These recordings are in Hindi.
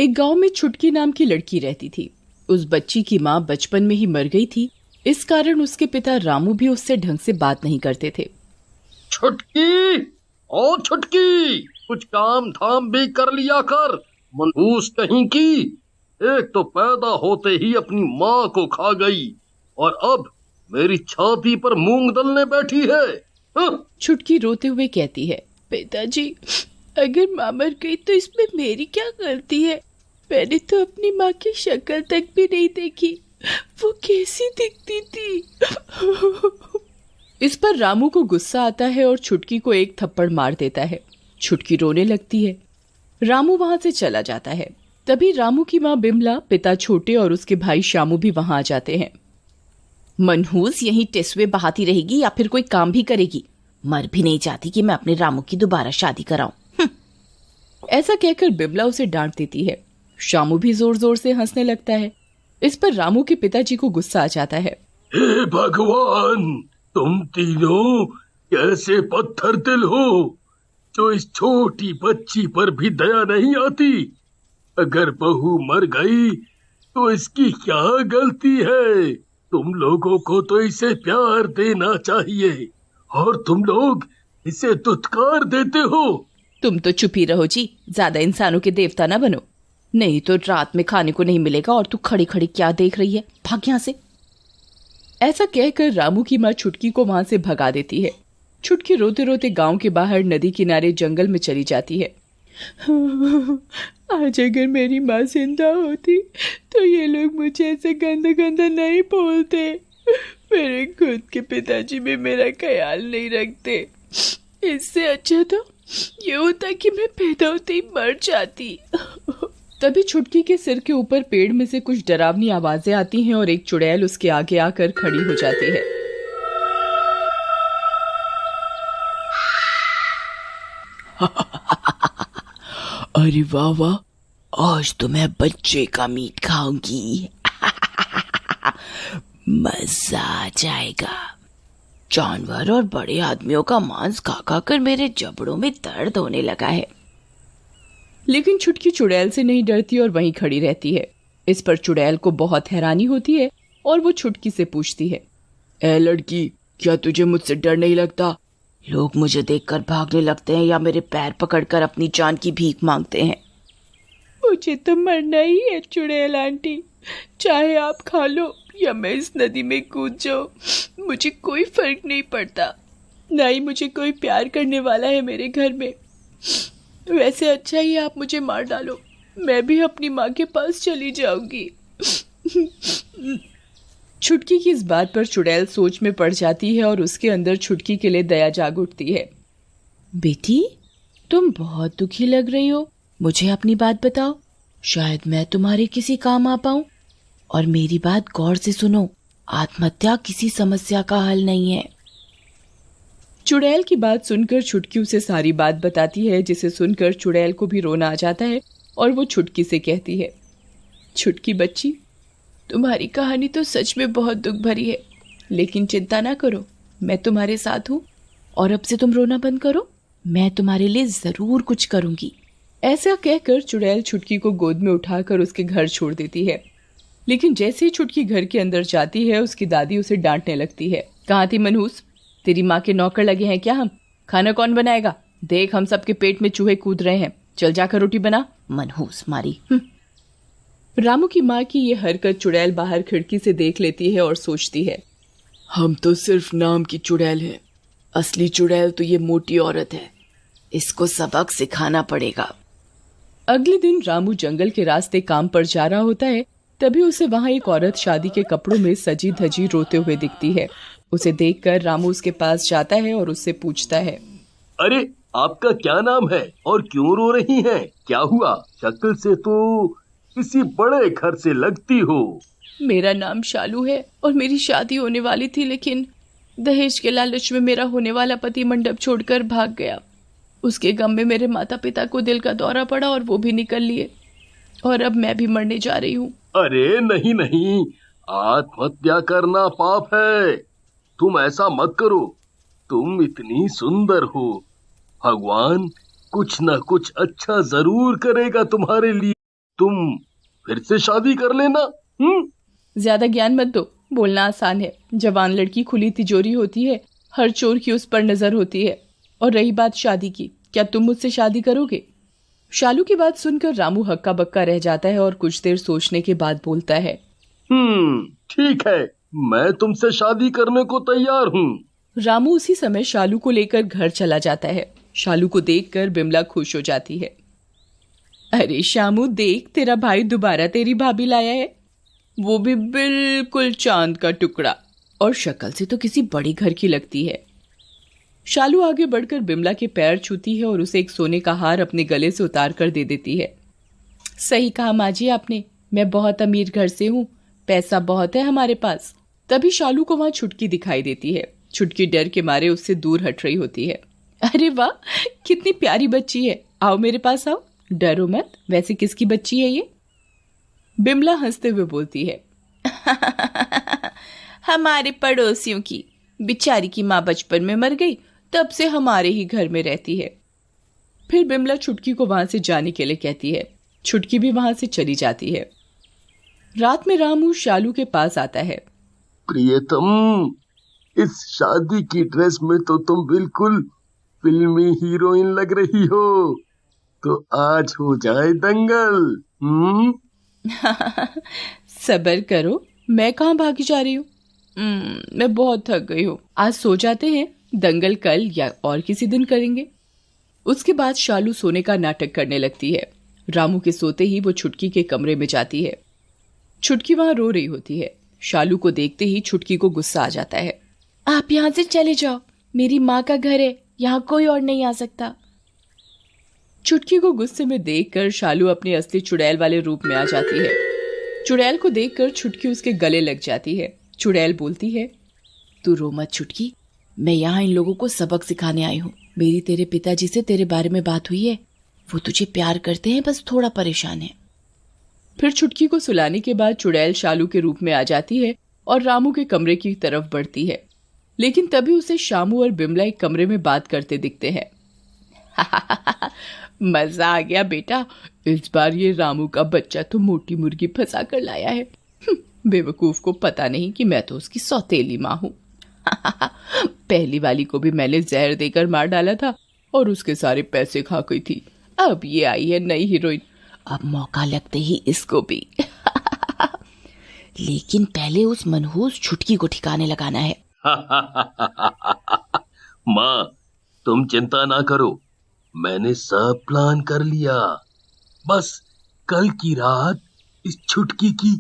एक गांव में छुटकी नाम की लड़की रहती थी। उस बच्ची की माँ बचपन में ही मर गई थी। इस कारण उसके पिता रामू भी उससे ढंग से बात नहीं करते थे। छुटकी, ओ छुटकी, कुछ काम धाम भी कर लिया कर, मनहूस कहीं की। एक तो पैदा होते ही अपनी माँ को खा गई और अब मेरी छाती पर मूंग दलने बैठी है। छुटकी रोते हुए कहती है, पिताजी, अगर माँ मर गई तो इसमें मेरी क्या गलती है? मैंने तो अपनी माँ की शक्ल तक भी नहीं देखी, वो कैसी दिखती थी। इस पर रामू को गुस्सा आता है और छुटकी को एक थप्पड़ मार देता है। छुटकी रोने लगती है। रामू वहां से चला जाता है। तभी रामू की माँ बिमला, पिता छोटे और उसके भाई श्यामू भी वहां आ जाते हैं। मनहूस यहीं टेसुए बहाती रहेगी या फिर कोई काम भी करेगी? मर भी नहीं चाहती कि मैं अपने रामू की दोबारा शादी कराऊं। ऐसा कहकर बिमला उसे डांट देती है। श्यामू भी जोर जोर से हंसने लगता है। इस पर रामू के पिताजी को गुस्सा आ जाता है। हे भगवान, तुम तीनों कैसे पत्थर दिल हो, जो इस छोटी बच्ची पर भी दया नहीं आती। अगर बहू मर गई तो इसकी क्या गलती है? तुम लोगों को तो इसे प्यार देना चाहिए और तुम लोग इसे दुत्कार देते हो। तुम तो चुप ही रहो जी, ज्यादा इंसानों के देवता ना बनो, नहीं तो रात में खाने को नहीं मिलेगा। और तू खड़ी खड़ी क्या देख रही है, भाग यहाँ से। ऐसा कहकर रामू की माँ छुटकी को वहां से भगा देती है। छुटकी रोते रोते गांव के बाहर नदी किनारे जंगल में चली जाती है। आज अगर मेरी माँ जिंदा होती तो ये लोग मुझे ऐसे गंदा गंदा नहीं बोलते। मेरे खुद के पिताजी भी मेरा ख्याल नहीं रखते। इससे अच्छा तो ये होता कि मैं पैदा होते ही मर जाती। तभी छुटकी के सिर के ऊपर पेड़ में से कुछ डरावनी आवाजें आती हैं और एक चुड़ैल उसके आगे आकर खड़ी हो जाती है। अरे वाह वाह, आज तो मैं बच्चे का मीट खाऊंगी। मजा आ जाएगा। जानवर और बड़े आदमियों का मांस खा खा कर मेरे जबड़ों में दर्द होने लगा है। लेकिन छुटकी चुड़ैल से नहीं डरती और वहीं खड़ी रहती है। इस पर चुड़ैल को बहुत हैरानी होती है और वो छुटकी से पूछती है, ए लड़की, क्या तुझे मुझसे डर नहीं लगता? लोग मुझे देखकर भागने लगते हैं या मेरे पैर पकड़कर अपनी जान की भीख मांगते हैं। मुझे तो मरना ही है चुड़ैल आंटी, चाहे आप खा लो या मैं इस नदी में कूद जाऊं, मुझे कोई फर्क नहीं पड़ता। ना ही मुझे कोई प्यार करने वाला है मेरे घर में। वैसे अच्छा ही आप मुझे मार डालो, मैं भी अपनी माँ के पास चली जाऊंगी। छुटकी की इस बात पर चुड़ैल सोच में पड़ जाती है और उसके अंदर छुटकी के लिए दया जाग उठती है। बेटी, तुम बहुत दुखी लग रही हो, मुझे अपनी बात बताओ, शायद मैं तुम्हारे किसी काम आ पाऊं। और मेरी बात गौर से सुनो, आत्महत्या किसी समस्या का हल नहीं है। चुड़ैल की बात सुनकर छुटकी उसे सारी बात बताती है, जिसे सुनकर चुड़ैल को भी रोना आ जाता है और वो छुटकी से कहती है, छुटकी बच्ची, तुम्हारी कहानी तो सच में बहुत दुख भरी है, लेकिन चिंता ना करो, मैं तुम्हारे साथ हूँ और अब से तुम रोना बंद करो, मैं तुम्हारे लिए जरूर कुछ करूंगी। ऐसा कहकर चुड़ैल छुटकी को गोद में उठाकर उसके घर छोड़ देती है। लेकिन जैसे ही छुटकी घर के अंदर जाती है, उसकी दादी उसे डांटने लगती है। कहाँ थी मनहूस? तेरी माँ के नौकर लगे हैं क्या हम? खाना कौन बनाएगा? देख, हम सबके पेट में चूहे कूद रहे हैं, चल जाकर रोटी बना। मनहूस मारी। रामू की माँ की ये हरकत चुड़ैल बाहर खिड़की से देख लेती है और सोचती है, हम तो सिर्फ नाम की चुड़ैल हैं, असली चुड़ैल तो ये मोटी औरत है, इसको सबक सिखाना पड़ेगा। अगले दिन रामू जंगल के रास्ते काम पर जा रहा होता है। तभी उसे वहाँ एक औरत शादी के कपड़ों में सजी धजी रोते हुए दिखती है। उसे देखकर रामू उसके पास जाता है और उससे पूछता है, अरे, आपका क्या नाम है और क्यों रो रही हैं? क्या हुआ? शक्ल से तो किसी बड़े घर से लगती हो। मेरा नाम शालू है और मेरी शादी होने वाली थी, लेकिन दहेज के लालच में मेरा होने वाला पति मंडप छोड़कर भाग गया। उसके गम में मेरे माता पिता को दिल का दौरा पड़ा और वो भी निकल लिए, और अब मैं भी मरने जा रही हूँ। अरे नहीं नहीं, आत्महत्या करना पाप है। तुम ऐसा मत करो, तुम इतनी सुंदर हो, भगवान कुछ न कुछ अच्छा जरूर करेगा तुम्हारे लिए। तुम फिर से शादी कर लेना। ज्यादा ज्ञान मत दो, बोलना आसान है। जवान लड़की खुली तिजोरी होती है, हर चोर की उस पर नजर होती है। और रही बात शादी की, क्या तुम मुझसे शादी करोगे? शालू की बात सुनकर रामू हक्का बक्का रह जाता है और कुछ देर सोचने के बाद बोलता है, ठीक है, मैं तुमसे शादी करने को तैयार हूँ। रामू उसी समय शालू को लेकर घर चला जाता है। शालू को देखकर बिमला खुश हो जाती है। अरे शामू देख, तेरा भाई दोबारा तेरी भाभी लाया है, वो भी बिल्कुल चांद का टुकड़ा, और शक्ल से तो किसी बड़ी घर की लगती है। शालू आगे बढ़कर बिमला के पैर छूती है और उसे एक सोने का हार अपने गले से उतार कर दे देती है। सही कहा माँ जी आपने, मैं बहुत अमीर घर से हूँ, पैसा बहुत है हमारे पास। तभी शालू को वहां छुटकी दिखाई देती है। छुटकी डर के मारे उससे दूर हट रही होती है। अरे वाह, कितनी प्यारी बच्ची है, आओ मेरे पास आओ, डरो मत। वैसे किसकी बच्ची है ये? बिमला हंसते हुए बोलती है, हमारे पड़ोसियों की। बेचारी की माँ बचपन में मर गई, तब से हमारे ही घर में रहती है। फिर बिमला छुटकी को वहां से जाने के लिए कहती है। छुटकी भी वहां से चली जाती है। रात में रामू शालू के पास आता है। प्रियतम, इस शादी की ड्रेस में तो तुम बिल्कुल फिल्मी हीरोइन लग रही हो, तो आज हो जाए दंगल। सब्र करो, मैं कहाँ भागी जा रही हूँ। मैं बहुत थक गई हूँ, आज सो जाते हैं, दंगल कल या और किसी दिन करेंगे। उसके बाद शालू सोने का नाटक करने लगती है। रामू के सोते ही वो छुटकी के कमरे में जाती है। छुटकी वहां रो रही होती है। शालू को देखते ही छुटकी को गुस्सा आ जाता है। आप यहाँ से चले जाओ, मेरी माँ का घर है, यहाँ कोई और नहीं आ सकता। छुटकी को गुस्से में देखकर शालू अपने असली चुड़ैल वाले रूप में आ जाती है। चुड़ैल को देखकर छुटकी उसके गले लग जाती है। चुड़ैल बोलती है, तू रो मत छुटकी, मैं यहाँ इन लोगों को सबक सिखाने आई हूँ। मेरी तेरे पिताजी से तेरे बारे में बात हुई है, वो तुझे प्यार करते हैं, बस थोड़ा परेशान है। फिर छुटकी को सुलाने के बाद चुड़ैल शालू के रूप में आ जाती है और रामू के कमरे की तरफ बढ़ती है। लेकिन तभी उसे शामू और बिमला एक कमरे में बात करते दिखते हैं। मजा आ गया बेटा, इस बार ये रामू का बच्चा तो मोटी मुर्गी फंसा कर लाया है। बेवकूफ को पता नहीं कि मैं तो उसकी सौतेली माँ हूँ। पहली वाली को भी मैंने जहर देकर मार डाला था और उसके सारे पैसे खा गई थी। अब ये आई है नई हीरोइन, अब मौका लगते ही इसको भी। लेकिन पहले उस मनहूस छुटकी को ठिकाने लगाना है। माँ, तुम चिंता ना करो, मैंने सब प्लान कर लिया। बस कल की रात इस छुटकी की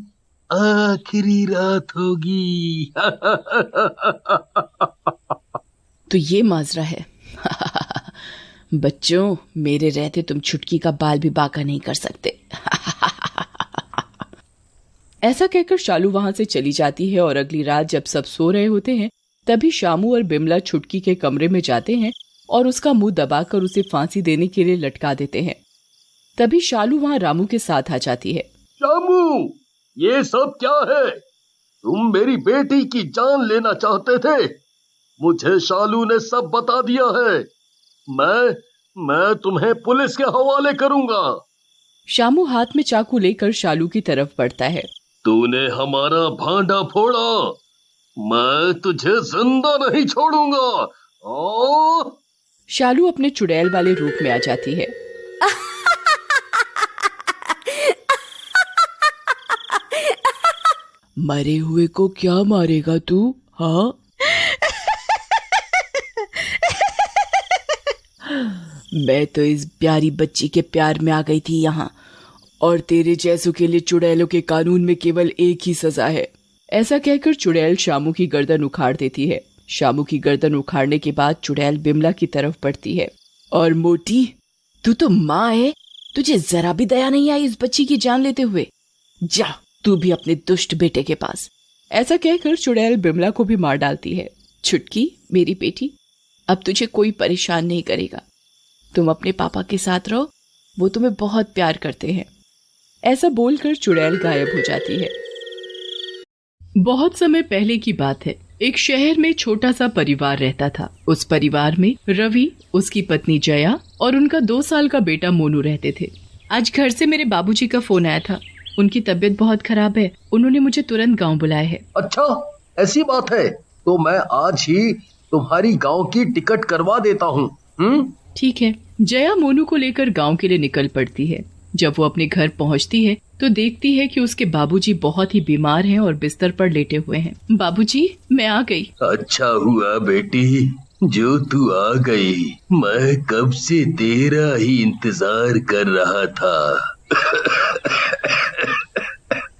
आखिरी रात होगी। तो ये माजरा है। बच्चों, मेरे रहते तुम छुटकी का बाल भी बांका नहीं कर सकते। ऐसा कहकर शालू वहां से चली जाती है और अगली रात जब सब सो रहे होते हैं तभी शामू और बिमला छुटकी के कमरे में जाते हैं और उसका मुंह दबाकर उसे फांसी देने के लिए लटका देते हैं। तभी शालू वहां रामू के साथ आ जाती है। शामू, ये सब क्या है? तुम मेरी बेटी की जान लेना चाहते थे, मुझे शालू ने सब बता दिया है। मैं तुम्हें पुलिस के हवाले करूंगा। शामू हाथ में चाकू लेकर शालू की तरफ बढ़ता है। तूने हमारा भांडा फोड़ा, मैं तुझे जिंदा नहीं छोड़ूंगा। शालू अपने चुड़ैल वाले रूप में आ जाती है। मरे हुए को क्या मारेगा तू? हाँ, मैं तो इस प्यारी बच्ची के प्यार में आ गई थी यहाँ, और तेरे जैसों के लिए चुड़ैलों के कानून में केवल एक ही सजा है। ऐसा कहकर चुड़ैल शामू की गर्दन उखाड़ देती है। शामू की गर्दन उखाड़ने के बाद चुड़ैल बिमला की तरफ बढ़ती है। और मोटी, तू तो माँ है, तुझे जरा भी दया नहीं आई इस बच्ची की जान लेते हुए। जा तू भी अपने दुष्ट बेटे के पास। ऐसा कहकर चुड़ैल बिमला को भी मार डालती है। छुटकी मेरी बेटी, अब तुझे कोई परेशान नहीं करेगा, तुम अपने पापा के साथ रहो, वो तुम्हें बहुत प्यार करते हैं। ऐसा बोलकर चुड़ैल गायब हो जाती है। बहुत समय पहले की बात है। एक शहर में छोटा सा परिवार रहता था। उस परिवार में रवि, उसकी पत्नी जया और उनका 2 साल का बेटा मोनू रहते थे। आज घर से मेरे बाबूजी का फोन आया था। उनकी तबीयत बहुत खराब है, उन्होंने मुझे तुरंत गांव बुलाया है। अच्छा, ऐसी बात है तो मैं आज ही तुम्हारी गांव की टिकट करवा देता हूँ। ठीक है। जया मोनू को लेकर गांव के लिए निकल पड़ती है। जब वो अपने घर पहुंचती है तो देखती है कि उसके बाबूजी बहुत ही बीमार हैं और बिस्तर पर लेटे हुए हैं। बाबूजी, मैं आ गई। अच्छा हुआ बेटी जो तू आ गई, मैं कब से तेरा ही इंतजार कर रहा था।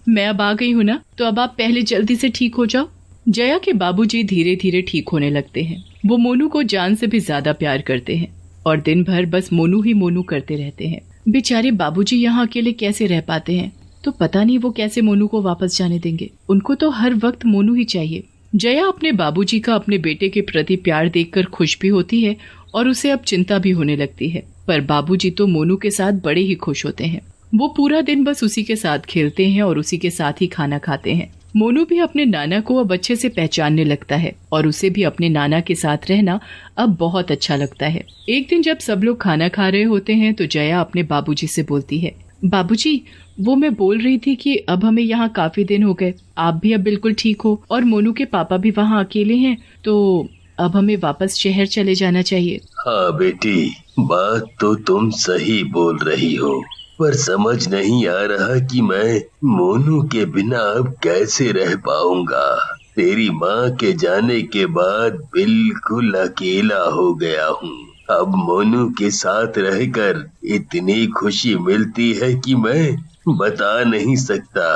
मैं अब आ गई हूँ ना, तो अब आप पहले जल्दी से ठीक हो जाओ। जया के बाबूजी धीरे धीरे ठीक होने लगते हैं। वो मोनू को जान से भी ज्यादा प्यार करते हैं और दिन भर बस मोनू ही मोनू करते रहते हैं। बेचारे बाबूजी यहाँ अकेले कैसे रह पाते हैं, तो पता नहीं वो कैसे मोनू को वापस जाने देंगे। उनको तो हर वक्त मोनू ही चाहिए। जया अपने बाबूजी का अपने बेटे के प्रति प्यार देखकर खुश भी होती है और उसे अब चिंता भी होने लगती है। पर बाबूजी तो मोनू के साथ बड़े ही खुश होते हैं। वो पूरा दिन बस उसी के साथ खेलते हैं और उसी के साथ ही खाना खाते हैं। मोनू भी अपने नाना को अब अच्छे से पहचानने लगता है और उसे भी अपने नाना के साथ रहना अब बहुत अच्छा लगता है। एक दिन जब सब लोग खाना खा रहे होते हैं तो जया अपने बाबूजी से बोलती है, बाबूजी, वो मैं बोल रही थी कि अब हमें यहाँ काफी दिन हो गए, आप भी अब बिल्कुल ठीक हो और मोनू के पापा भी वहाँ अकेले हैं, तो अब हमें वापस शहर चले जाना चाहिए। हाँ बेटी, बात तो तुम सही बोल रही हो, पर समझ नहीं आ रहा कि मैं मोनू के बिना अब कैसे रह पाऊंगा। तेरी माँ के जाने के बाद बिल्कुल अकेला हो गया हूँ। अब मोनू के साथ रहकर इतनी खुशी मिलती है कि मैं बता नहीं सकता,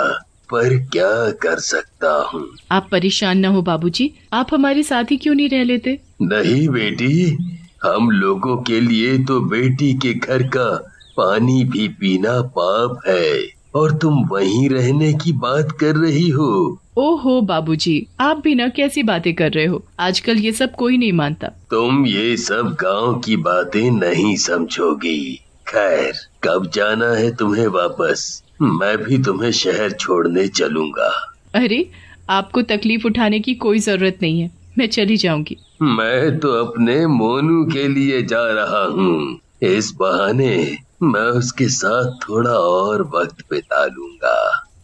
पर क्या कर सकता हूँ। आप परेशान न हो बाबूजी, आप हमारे साथ ही क्यों नहीं रह लेते? नहीं बेटी, हम लोगों के लिए तो बेटी के घर का पानी भी पीना पाप है और तुम वहीं रहने की बात कर रही हो। ओहो बाबूजी, आप भी ना कैसी बातें कर रहे हो, आजकल ये सब कोई नहीं मानता। तुम ये सब गांव की बातें नहीं समझोगी। खैर, कब जाना है तुम्हें वापस? मैं भी तुम्हें शहर छोड़ने चलूंगा। अरे, आपको तकलीफ उठाने की कोई जरूरत नहीं है, मैं चली जाऊंगी। मैं तो अपने मोनू के लिए जा रहा हूँ। इस बहाने मैं उसके साथ थोड़ा और वक्त बिता लूंगा।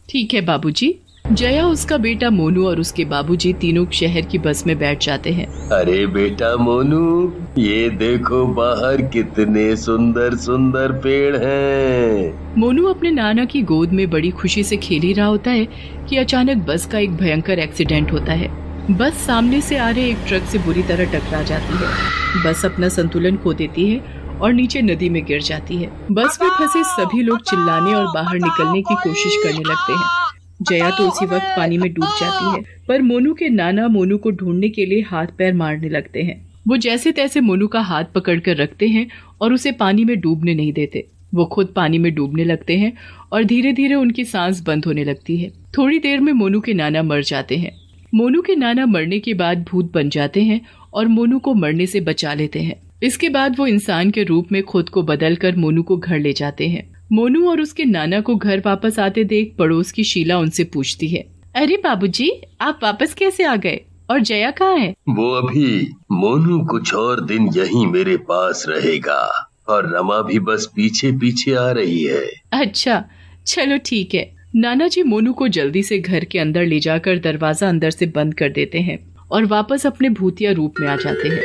ठीक है बाबूजी। जया, उसका बेटा मोनू और उसके बाबूजी तीनों शहर की बस में बैठ जाते हैं। अरे बेटा मोनू, ये देखो बाहर कितने सुंदर सुंदर पेड़ हैं। मोनू अपने नाना की गोद में बड़ी खुशी से खेल ही रहा होता है कि अचानक बस का एक भयंकर एक्सीडेंट होता है। बस सामने से आ रहे एक ट्रक से बुरी तरह टकरा जाती है। बस अपना संतुलन खो देती है और नीचे नदी में गिर जाती है। बस में फंसे सभी लोग चिल्लाने और बाहर निकलने की कोशिश करने लगते हैं। जया तो उसी वक्त पानी में डूब जाती है, पर मोनू के नाना मोनू को ढूंढने के लिए हाथ पैर मारने लगते हैं। वो जैसे तैसे मोनू का हाथ पकड़कर रखते हैं और उसे पानी में डूबने नहीं देते। वो खुद पानी में डूबने लगते हैं और धीरे धीरे उनकी सांस बंद होने लगती है। थोड़ी देर में मोनू के नाना मर जाते हैं। मोनू के नाना मरने के बाद भूत बन जाते हैं और मोनू को मरने से बचा लेते हैं। इसके बाद वो इंसान के रूप में खुद को बदलकर मोनू को घर ले जाते हैं। मोनू और उसके नाना को घर वापस आते देख पड़ोस की शीला उनसे पूछती है, अरे बाबूजी, आप वापस कैसे आ गए और जया कहाँ है? वो अभी मोनू कुछ और दिन यहीं मेरे पास रहेगा और रमा भी बस पीछे पीछे आ रही है। अच्छा, चलो ठीक है। नाना जी मोनू को जल्दी से घर के अंदर ले जाकर दरवाजा अंदर से बंद कर देते हैं और वापस अपने भूतिया रूप में आ जाते हैं।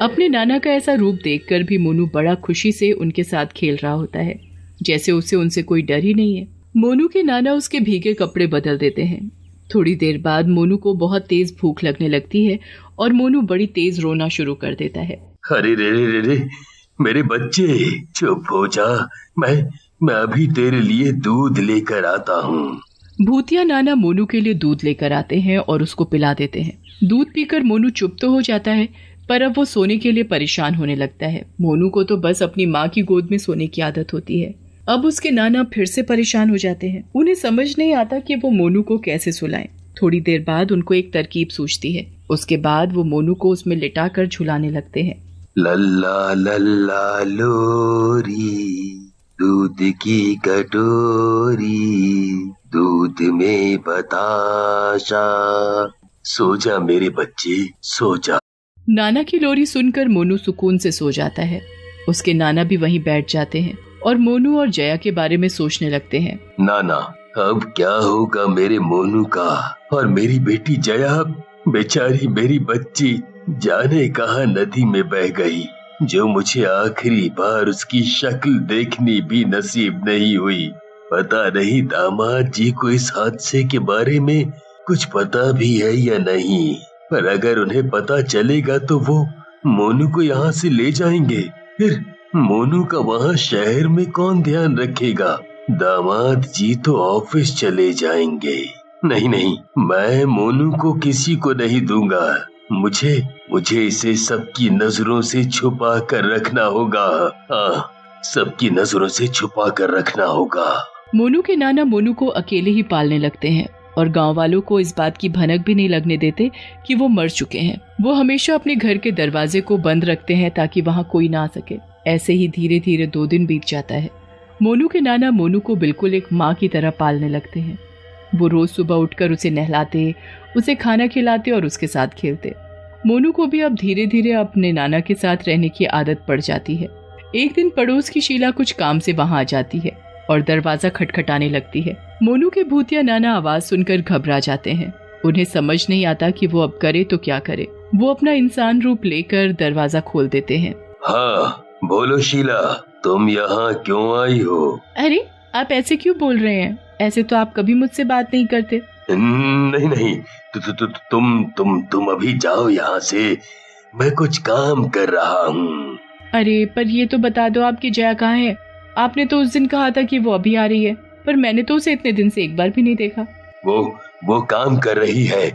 अपने नाना का ऐसा रूप देखकर भी मोनू बड़ा खुशी से उनके साथ खेल रहा होता है, जैसे उसे उनसे कोई डर ही नहीं है। मोनू के नाना उसके भीगे कपड़े बदल देते हैं। थोड़ी देर बाद मोनू को बहुत तेज भूख लगने लगती है और मोनू बड़ी तेज रोना शुरू कर देता है। अरे रे रे रे, मेरे बच्चे, चुप हो जा, मैं अभी तेरे लिए दूध लेकर आता हूँ। भूतिया नाना मोनू के लिए दूध लेकर आते हैं और उसको पिला देते हैं। दूध पीकर मोनू चुप तो हो जाता है, पर अब वो सोने के लिए परेशान होने लगता है। मोनू को तो बस अपनी माँ की गोद में सोने की आदत होती है। अब उसके नाना फिर से परेशान हो जाते हैं। उन्हें समझ नहीं आता कि वो मोनू को कैसे सुलाएं। थोड़ी देर बाद उनको एक तरकीब सूझती है। उसके बाद वो मोनू को उसमें लिटाकर झुलाने लगते हैं। लल्ला लल्ला लोरी, दूध की कटोरी, दूध में बताशा, सो जा मेरे बच्चे, सो जा। नाना की लोरी सुनकर मोनू सुकून से सो जाता है। उसके नाना भी वहीं बैठ जाते हैं। और मोनू और जया के बारे में सोचने लगते हैं। नाना, अब क्या होगा मेरे मोनू का और मेरी बेटी जया? बेचारी मेरी बच्ची जाने कहां नदी में बह गई, जो मुझे आखिरी बार उसकी शक्ल देखनी भी नसीब नहीं हुई। पता नहीं दामाद जी को इस हादसे के बारे में कुछ पता भी है या नहीं, पर अगर उन्हें पता चलेगा तो वो मोनू को यहाँ से ले जाएंगे। फिर मोनू का वहाँ शहर में कौन ध्यान रखेगा? दामाद जी तो ऑफिस चले जाएंगे। नहीं नहीं, मैं मोनू को किसी को नहीं दूंगा। मुझे इसे सबकी नजरों से छुपा कर रखना होगा। हाँ, सबकी नजरों से छुपा कर रखना होगा। मोनू के नाना मोनू को अकेले ही पालने लगते हैं और गांव वालों को इस बात की भनक भी नहीं लगने देते कि वो मर चुके हैं। वो हमेशा अपने घर के दरवाजे को बंद रखते हैं ताकि वहाँ कोई ना आ सके। ऐसे ही धीरे धीरे 2 दिन बीत जाता है। मोनू के नाना मोनू को बिल्कुल एक माँ की तरह पालने लगते हैं। वो रोज सुबह उठकर उसे नहलाते, उसे खाना खिलाते और उसके साथ खेलते। मोनू को भी अब धीरे धीरे अपने नाना के साथ रहने की आदत पड़ जाती है। एक दिन पड़ोस की शीला कुछ काम से वहाँ आ जाती है और दरवाजा खटखटाने लगती है। मोनू के भूतिया नाना आवाज सुनकर घबरा जाते हैं। उन्हें समझ नहीं आता कि वो अब करे तो क्या करे। वो अपना इंसान रूप लेकर दरवाजा खोल देते हैं। हाँ, बोलो शीला, तुम यहाँ क्यों आई हो? अरे, आप ऐसे क्यों बोल रहे हैं? ऐसे तो आप कभी मुझसे बात नहीं करते। नहीं, तुम अभी जाओ यहाँ से, मैं कुछ काम कर रहा हूँ। अरे, पर ये तो बता दो आपकी जया कहाँ है? आपने तो उस दिन कहा था कि वो अभी आ रही है, पर मैंने तो उसे इतने दिन से एक बार भी नहीं देखा। वो काम कर रही है।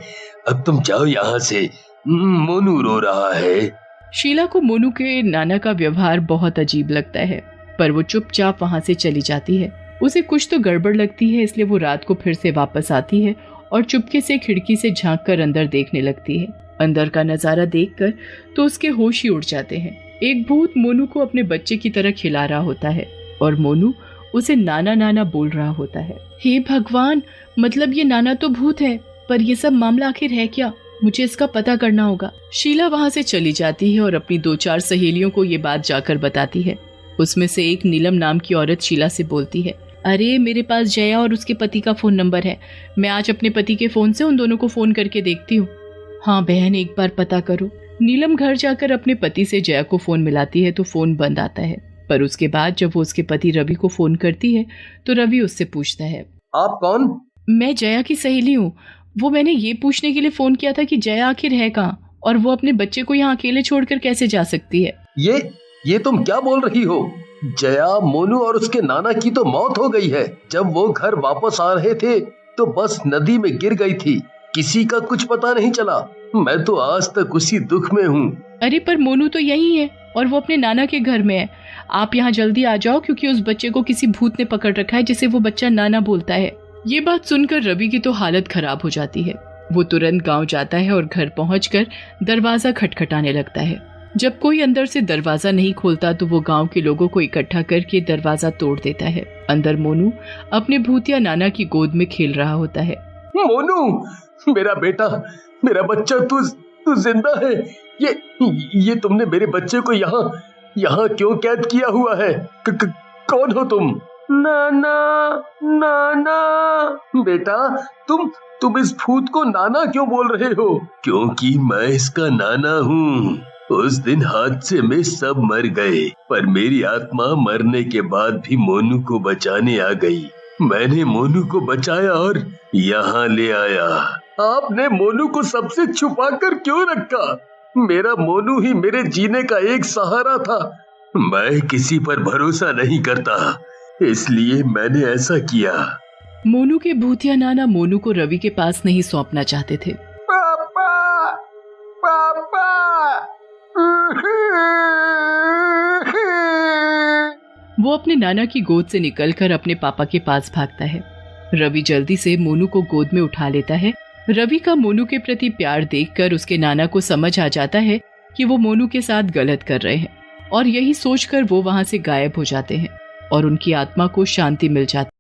अब तुम जाओ यहाँ से, मोनू रो रहा है। शीला को मोनू के नाना का व्यवहार बहुत अजीब लगता है, पर वो चुपचाप वहाँ से चली जाती है। उसे कुछ तो गड़बड़ लगती है, इसलिए वो रात को फिर से वापस आती है और चुपके से खिड़की से झांककर अंदर देखने लगती है। अंदर का नजारा देखकर तो उसके होश ही उड़ जाते हैं। एक भूत मोनू को अपने बच्चे की तरह खिला रहा होता है और मोनू उसे नाना नाना बोल रहा होता है। हे भगवान, मतलब ये नाना तो भूत है, पर ये सब मामला आखिर है क्या? मुझे इसका पता करना होगा। शीला वहाँ से चली जाती है और अपनी 2-4 सहेलियों को ये बात जाकर बताती है। उसमें से एक नीलम नाम की औरत शीला से बोलती है, अरे मेरे पास जया और उसके पति का फोन नंबर है, मैं आज अपने पति के फोन से उन दोनों को फोन करके देखती हूँ। हाँ बहन, एक बार पता करो। नीलम घर जाकर अपने पति से जया को फोन मिलाती है तो फोन बंद आता है, पर उसके बाद जब वो उसके पति रवि को फोन करती है तो रवि उससे पूछता है, आप कौन? मैं जया की सहेली हूँ। वो मैंने ये पूछने के लिए फोन किया था कि जया आखिर है कहाँ और वो अपने बच्चे को यहाँ अकेले छोड़कर कैसे जा सकती है। ये तुम क्या बोल रही हो? जया, मोनू और उसके नाना की तो मौत हो गई है। जब वो घर वापस आ रहे थे तो बस नदी में गिर गई थी, किसी का कुछ पता नहीं चला। मैं तो आज तक उसी दुख में हूँ। अरे पर मोनू तो यही है और वो अपने नाना के घर में है। आप यहाँ जल्दी आ जाओ क्योंकि उस बच्चे को किसी भूत ने पकड़ रखा है जिसे वो बच्चा नाना बोलता है। ये बात सुनकर रवि की तो हालत खराब हो जाती है। वो तुरंत गांव जाता है और घर पहुंचकर दरवाजा खटखटाने लगता है। जब कोई अंदर से दरवाजा नहीं खोलता तो वो गांव के लोगों को इकट्ठा करके दरवाजा तोड़ देता है। अंदर मोनू अपने भूतिया नाना की गोद में खेल रहा होता है। मोनू, मेरा बेटा, मेरा बच्चा, तू जिंदा है? ये तुमने मेरे बच्चे को यहाँ क्यों कैद किया हुआ है? कौन हो तुम? नाना बेटा, तुम इस भूत को नाना क्यों बोल रहे हो? क्योंकि मैं इसका नाना हूँ। उस दिन हादसे में सब मर गए, पर मेरी आत्मा मरने के बाद भी मोनू को बचाने आ गई। मैंने मोनू को बचाया और यहाँ ले आया। आपने मोनू को सबसे छुपा कर क्यों रखा? मेरा मोनू ही मेरे जीने का एक सहारा था। मैं किसी पर भरोसा नहीं करता, इसलिए मैंने ऐसा किया। मोनू के भूतिया नाना मोनू को रवि के पास नहीं सौंपना चाहते थे। पापा, वो अपने नाना की गोद से निकलकर अपने पापा के पास भागता है। रवि जल्दी से मोनू को गोद में उठा लेता है। रवि का मोनू के प्रति प्यार देखकर उसके नाना को समझ आ जाता है कि वो मोनू के साथ गलत कर रहे हैं और यही सोचकर वो वहां से गायब हो जाते हैं और उनकी आत्मा को शांति मिल जाती है।